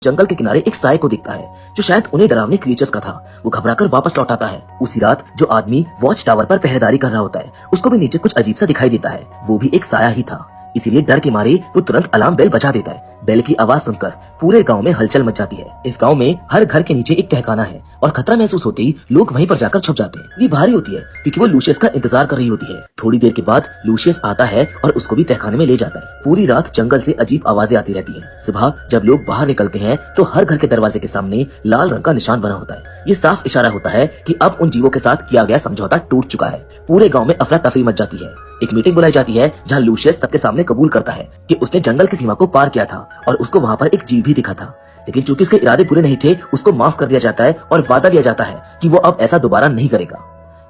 जंगल के किनारे एक साए को दिखता है जो शायद उन्हें डरावने क्रीचर्स का था। वो घबराकर वापस लौट आता है। उसी रात जो आदमी वॉच टावर पर पहरेदारी कर रहा होता है उसको भी नीचे कुछ अजीब सा दिखाई देता है। वो भी एक साया ही था, इसीलिए डर के मारे वो तुरंत अलार्म बेल बजा देता है। बेल की आवाज सुनकर पूरे गांव में हलचल मच जाती है। इस गांव में हर घर के नीचे एक तहखाना है और खतरा महसूस होते ही लोग वहीं पर जाकर छुप जाते हैं। ये भारी होती है क्योंकि वो लूशियस का इंतजार कर रही होती है। थोड़ी देर के बाद लूशियस आता है और उसको भी तहखाने में ले जाता है। पूरी रात जंगल से अजीब आवाजें आती रहती हैं। सुबह जब लोग बाहर निकलते हैं तो हर घर के दरवाजे के सामने लाल रंग का निशान बना होता है। ये साफ इशारा होता है कि अब उन जीवों के साथ किया गया समझौता टूट चुका है। पूरे गाँव में अफरा तफरी मच जाती है। एक मीटिंग बुलाई जाती है जहाँ लूशियस सबके सामने कबूल करता है कि उसने जंगल की सीमा को पार किया था और उसको वहाँ पर एक जीव भी दिखा था। लेकिन चूंकि उसके इरादे बुरे नहीं थे उसको माफ कर दिया जाता है और वादा लिया जाता है कि वो अब ऐसा दोबारा नहीं करेगा।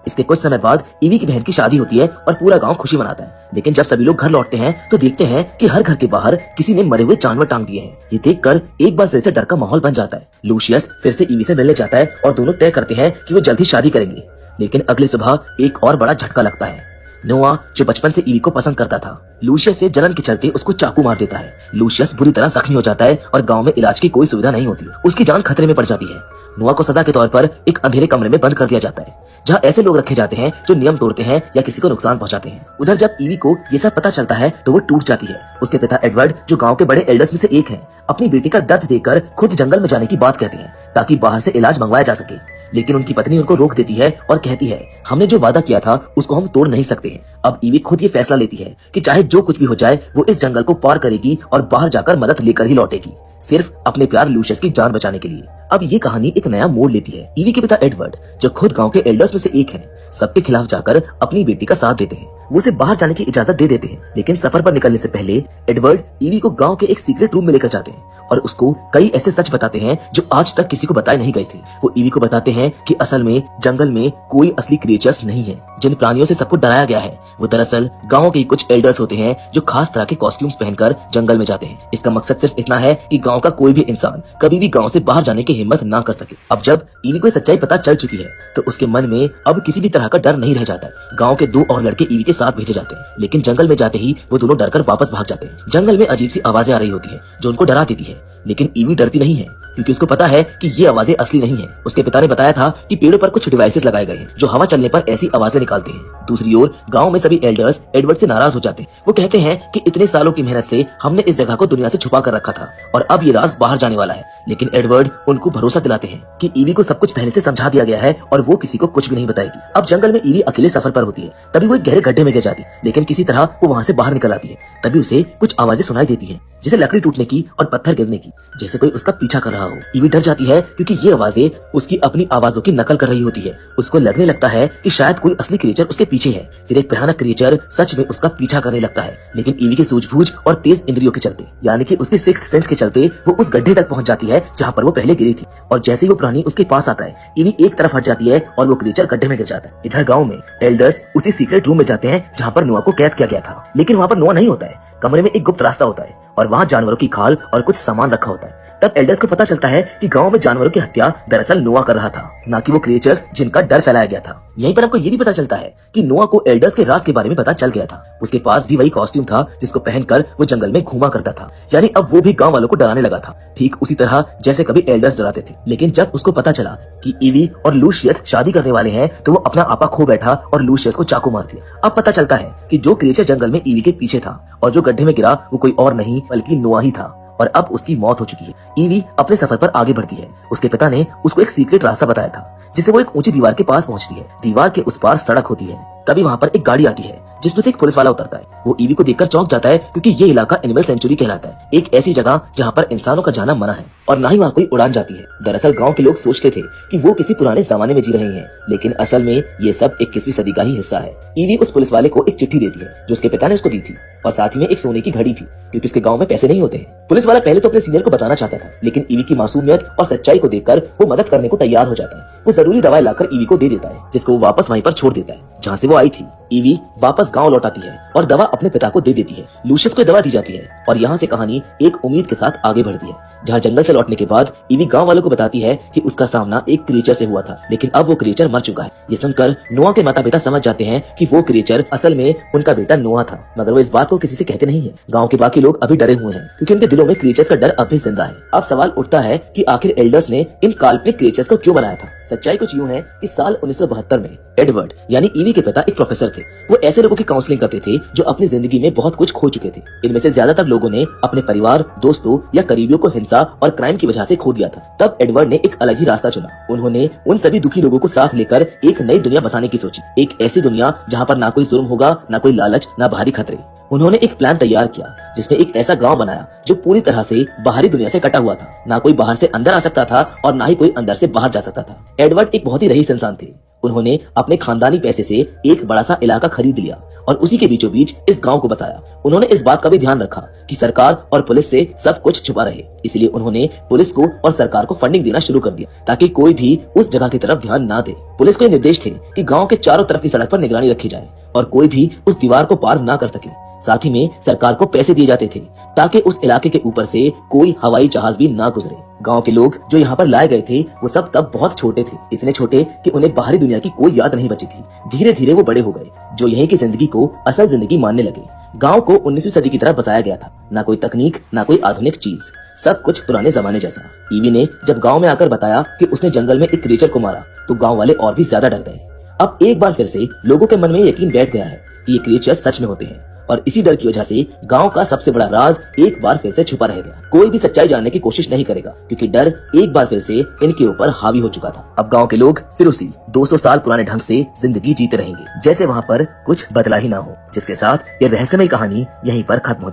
इसके कुछ समय बाद ईवी की बहन की शादी होती है और पूरा गांव खुशी मनाता है। लेकिन जब सभी लोग घर लौटते हैं तो देखते हैं कि हर घर के बाहर किसी ने मरे हुए जानवर टांग दिए हैं। ये देखकर एक बार फिर से डर का माहौल बन जाता है। लूशियस फिर से ईवी से मिलने जाता है और दोनों तय करते हैं कि वो जल्द ही शादी करेंगे। लेकिन अगली सुबह एक और बड़ा झटका लगता है। नोआ जो बचपन से ईवी को पसंद करता था लूशियस से जलन के चलते उसको चाकू मार देता है। लूशियस बुरी तरह जख्मी हो जाता है और गांव में इलाज की कोई सुविधा नहीं होती। उसकी जान खतरे में पड़ जाती है। नोआ को सजा के तौर पर एक अंधेरे कमरे में बंद कर दिया जाता है जहाँ ऐसे लोग रखे जाते हैं जो नियम तोड़ते हैं या किसी को नुकसान पहुंचाते हैं। उधर जब ईवी को ये सब पता चलता है तो वो टूट जाती है। उसके पिता एडवर्ड जो गांव के बड़े एल्डर्स में से एक हैं, अपनी बेटी का दर्द देखकर खुद जंगल में जाने की बात कहते हैं ताकि बाहर से इलाज मंगवाया जा सके। लेकिन उनकी पत्नी उनको रोक देती है और कहती है हमने जो वादा किया था उसको हम तोड़ नहीं सकते हैं। अब ईवी खुद ये फैसला लेती है कि चाहे जो कुछ भी हो जाए वो इस जंगल को पार करेगी और बाहर जाकर मदद लेकर ही लौटेगी, सिर्फ अपने प्यार लूशियस की जान बचाने के लिए। अब ये कहानी एक नया मोड़ लेती है। ईवी के पिता एडवर्ड जो खुद गांव के एल्डर्स में से एक हैं, सबके खिलाफ जाकर अपनी बेटी का साथ देते हैं। वो उसे बाहर जाने की इजाजत दे देते हैं। लेकिन सफर पर निकलने से पहले एडवर्ड ईवी को गांव के एक सीक्रेट रूम में लेकर जाते हैं और उसको कई ऐसे सच बताते हैं जो आज तक किसी को बताए नहीं गए थे। वो ईवी को बताते हैं कि असल में जंगल में कोई असली क्रिएचर्स नहीं है। जिन प्राणियों से सबको डराया गया है वो दरअसल गांव के कुछ एल्डर्स होते हैं जो खास तरह के कॉस्ट्यूम्स पहनकर जंगल में जाते हैं। इसका मकसद सिर्फ इतना है कि गांव का कोई भी इंसान कभी भी गांव से बाहर जाने की हिम्मत ना कर सके। अब जब ईवी को सच्चाई पता चल चुकी है तो उसके मन में अब किसी भी तरह का डर नहीं रह जाता है। गांव के 2 और लड़के ईवी के साथ भेजे जाते हैं। लेकिन जंगल में जाते ही वो दोनों डरकर वापस भाग जाते हैं। जंगल में अजीब सी आवाजें आ रही होती है जो उनको डरा देती है। लेकिन ईवी डरती नहीं है क्योंकि उसको पता है कि ये आवाजें असली नहीं है। उसके पिता ने बताया था कि पेड़ों पर कुछ डिवाइसेस लगाए गए हैं जो हवा चलने पर ऐसी आवाजें निकालते हैं। दूसरी ओर गांव में सभी एल्डर्स एडवर्ड से नाराज हो जाते हैं। वो कहते हैं कि इतने सालों की मेहनत से हमने इस जगह को दुनिया से छुपा कर रखा था और अब ये राज बाहर जाने वाला है। लेकिन एडवर्ड उनको भरोसा दिलाते हैं कि ईवी को सब कुछ पहले से समझा दिया गया है और वो किसी को कुछ भी नहीं बताएगी। अब जंगल में ईवी अकेले सफर पर होती है। तभी वो एक गहरे गड्ढे में गिर जाती है। लेकिन किसी तरह वो वहाँ से बाहर निकल आती है। तभी उसे कुछ आवाजें सुनाई देती है जैसे लकड़ी टूटने की और पत्थर गिरने की, जैसे कोई उसका पीछा कर रहा हो। ईवी डर जाती है क्योंकि ये आवाजें उसकी अपनी आवाजों की नकल कर रही होती है। उसको लगने लगता है कि शायद कोई असली क्रिएचर उसके पीछे है। फिर एक भयानक क्रिएचर सच में उसका पीछा करने लगता है। लेकिन ईवी की सूझबूझ और तेज इंद्रियों के चलते यानी कि उसके सिक्स्थ सेंस के चलते वो उस गड्ढे तक पहुंच जाती है जहाँ पर वो पहले गिरी थी। और जैसे ही वो प्राणी उसके पास आता है ईवी एक तरफ हट जाती है और वो क्रिएचर गड्ढे में गिर जाता है। इधर गाँव में एल्डर्स उसी सीक्रेट रूम में जाते हैं जहाँ पर नोआ को कैद किया गया था। लेकिन वहाँ पर नोआ नहीं होता है। कमरे में एक गुप्त रास्ता होता है और वहाँ जानवरों की खाल और कुछ सामान रखा होता है। तब एल्डर्स को पता चलता है कि गांव में जानवरों की हत्या दरअसल नोआ कर रहा था, ना कि वो क्रिएचर्स जिनका डर फैलाया गया था। यहीं पर आपको ये भी पता चलता है कि नोआ को एल्डर्स के राज के बारे में पता चल गया था। उसके पास भी वही कॉस्ट्यूम था जिसको पहनकर वो जंगल में घूमा करता था। यानी अब वो भी गांव वालों को डराने लगा था, ठीक उसी तरह जैसे कभी एल्डर्स डराते थे। लेकिन जब उसको पता चला कि ईवी और लूशियस शादी करने वाले हैं तो वो अपना आपा खो बैठा और लूशियस को चाकू मार दिया। अब पता चलता है कि जो क्रिएचर जंगल में ईवी के पीछे था और जो गड्ढे में गिरा वो कोई और नहीं बल्कि नोआ ही था और अब उसकी मौत हो चुकी है। ईवी अपने सफर पर आगे बढ़ती है। उसके पिता ने उसको एक सीक्रेट रास्ता बताया था जिससे वो एक ऊंची दीवार के पास पहुंचती है। दीवार के उस पार सड़क होती है। तभी वहाँ पर एक गाड़ी आती है जिसमें से एक पुलिस वाला उतरता है। वो ईवी को देखकर चौंक जाता है क्योंकि ये इलाका एनिमल सेंचुरी कहलाता है, एक ऐसी जगह जहाँ पर इंसानों का जाना मना है और ना ही वहाँ कोई उड़ान जाती है। दरअसल गांव के लोग सोचते थे कि वो किसी पुराने जमाने में जी रहे हैं, लेकिन असल में ये सब 21वीं सदी का ही हिस्सा है। ईवी उस पुलिस वाले को एक चिट्ठी देती है जो उसके पिता ने उसको दी थी और साथ ही में एक सोने की घड़ी भी, क्योंकि उसके गाँव में पैसे नहीं होते हैं। पुलिस वाला पहले तो अपने सीनियर को बताना चाहता था, लेकिन ईवी की मासूमियत और सच्चाई को देखकर वो मदद करने को तैयार हो जाता है। वो जरूरी दवाई लाकर ईवी को दे देता है जिसको वो वापस वहीं पर छोड़ देता है जहाँ से वो आई थी। ईवी वापस गांव लौट आती है और दवा अपने पिता को दे देती है। लूशियस को दवा दी जाती है और यहाँ से कहानी एक उम्मीद के साथ आगे बढ़ती है। जहाँ जंगल से लौटने के बाद ईवी गांव वालों को बताती है कि उसका सामना एक क्रिएचर से हुआ था, लेकिन अब वो क्रिएचर मर चुका है। ये सुनकर नोआ के माता पिता समझ जाते हैं कि वो क्रिएचर असल में उनका बेटा नोआ था, मगर वो इस बात को किसी से कहते नहीं है। गाँव के बाकी लोग अभी डरे हुए हैं क्योंकि उनके दिलों में क्रिएचर्स का डर अब भी जिंदा है। अब सवाल उठता है कि आखिर एल्डर्स ने इन काल्पनिक क्रिएचर्स को क्यों बनाया था। सच्चाई कुछ यूं है कि साल 1972 में एडवर्ड यानी ईवी के पिता एक प्रोफेसर थे। वो ऐसे लोगों की काउंसलिंग करते थे जो अपनी जिंदगी में बहुत कुछ खो चुके थे। इनमें से ज्यादातर लोगों ने अपने परिवार, दोस्तों या करीबियों को हिंसा और क्राइम की वजह से खो दिया था। तब एडवर्ड ने एक अलग ही रास्ता चुना। उन्होंने उन सभी दुखी लोगों को साथ लेकर एक नई दुनिया बसाने की सोची, एक ऐसी दुनिया जहाँ पर ना कोई जुर्म होगा, ना कोई लालच, ना बाहरी खतरे। उन्होंने एक प्लान तैयार किया जिसमें एक ऐसा गांव बनाया जो पूरी तरह से बाहरी दुनिया से कटा हुआ था। ना कोई बाहर से अंदर आ सकता था और ना ही कोई अंदर से बाहर जा सकता था। एडवर्ड एक बहुत ही रईस इंसान थे। उन्होंने अपने खानदानी पैसे से एक बड़ा सा इलाका खरीद लिया और उसी के बीचों बीच इस गांव को बसाया। उन्होंने इस बात का भी ध्यान रखा कि सरकार और पुलिस से सब कुछ छुपा रहे। इसलिए उन्होंने पुलिस को और सरकार को फंडिंग देना शुरू कर दिया ताकि कोई भी उस जगह की तरफ ध्यान ना दे। पुलिस को ये निर्देश थे कि गांव के चारों तरफ की सड़क पर निगरानी रखी जाए और कोई भी उस दीवार को पार ना कर सके। साथ ही में सरकार को पैसे दिए जाते थे ताकि उस इलाके के ऊपर से कोई हवाई जहाज भी ना गुजरे। गांव के लोग जो यहाँ पर लाए गए थे वो सब तब बहुत छोटे थे, इतने छोटे कि उन्हें बाहरी दुनिया की कोई याद नहीं बची थी। धीरे धीरे वो बड़े हो गए, जो यहीं की जिंदगी को असल जिंदगी मानने लगे। गांव को 19वीं सदी की तरह बसाया गया था। ना कोई तकनीक, ना कोई आधुनिक चीज, सब कुछ पुराने जमाने जैसा। ईवी ने जब गांव में आकर बताया कि उसने जंगल में एक क्रिएचर को मारा तो गांव वाले और भी ज्यादा डर गए। अब एक बार फिर से लोगों के मन में यकीन बैठ गया है कि ये क्रिएचर सच में होते हैं और इसी डर की वजह से गांव का सबसे बड़ा राज एक बार फिर से छुपा रह गया। कोई भी सच्चाई जानने की कोशिश नहीं करेगा क्योंकि डर एक बार फिर से इनके ऊपर हावी हो चुका था। अब गांव के लोग फिर उसी 200 साल पुराने ढंग से जिंदगी जीते रहेंगे जैसे वहाँ पर कुछ बदला ही ना हो, जिसके साथ ये रहस्यमय कहानी यहीं पर खत्म हो